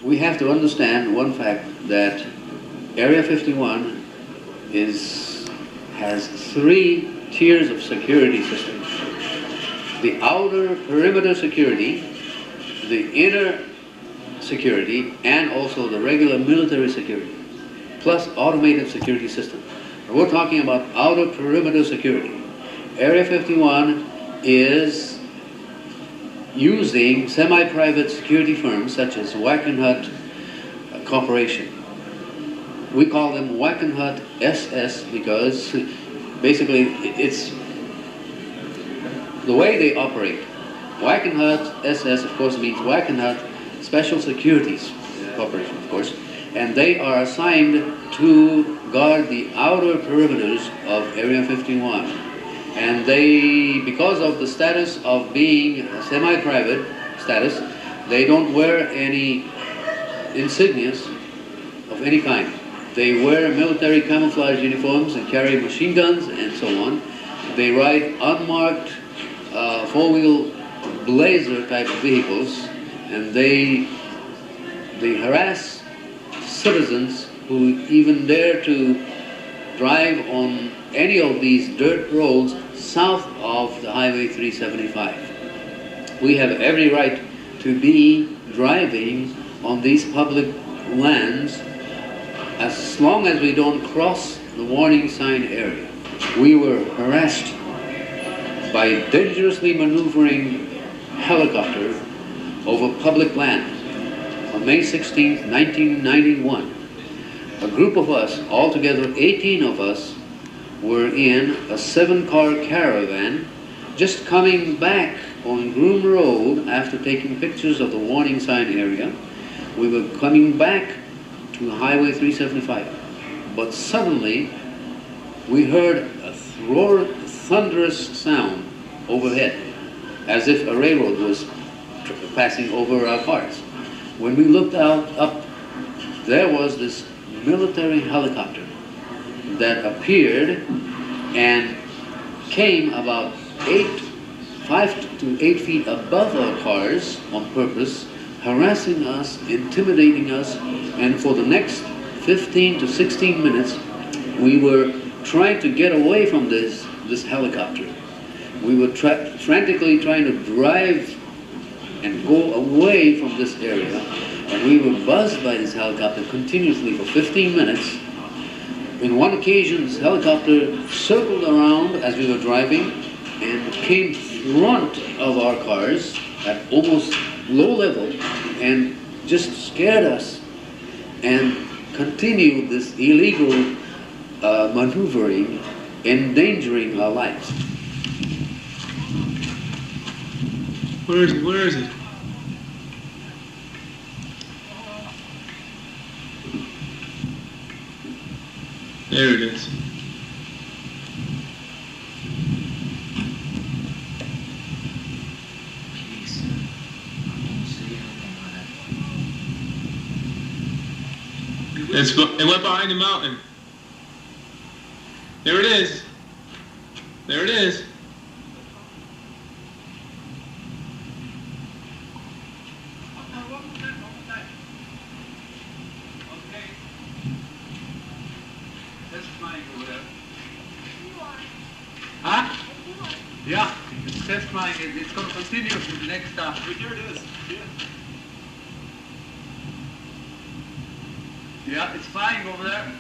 we have to understand one fact, that Area 51 has 3 tiers of security systems. The outer perimeter security, the inner security, and also the regular military security, plus automated security system. We're talking about outer perimeter security. Area 51 is using semi-private security firms such as Wackenhut Corporation. We call them Wackenhut SS because basically it's the way they operate. Wackenhut SS, of course, means Wackenhut Special Securities Corporation, of course, and they are assigned to guard the outer perimeters of Area 51. And they, because of the status of being a semi-private status, they don't wear any insignias of any kind. They wear military camouflage uniforms and carry machine guns and so on. They ride unmarked four-wheel blazer type of vehicles, and they harass citizens who even dare to drive on any of these dirt roads south of the Highway 375. We have every right to be driving on these public lands as long as we don't cross the warning sign area. We were harassed by a dangerously maneuvering helicopter over public land on May 16, 1991. A group of us, altogether 18 of us, were in a 7-car caravan just coming back on Groom Road after taking pictures of the warning sign area. We were coming back to Highway 375, but suddenly we heard a thunderous sound overhead, as if a railroad was passing over our cars. When we looked up, there was this military helicopter that appeared and came about 5 to 8 feet above our cars on purpose, harassing us, intimidating us, and for the next 15 to 16 minutes, we were trying to get away from this helicopter. We were frantically trying to drive and go away from this area, and we were buzzed by this helicopter continuously for 15 minutes. In one occasion, this helicopter circled around as we were driving and came front of our cars at almost low level and just scared us and continued this illegal maneuvering, endangering our lives. Where is it? Where is it? There it is. It went behind the mountain. There it is. There it is. Huh? Yeah, it's test flying. It's going to continue to the next stop. Here it is. Yeah, it's flying over there.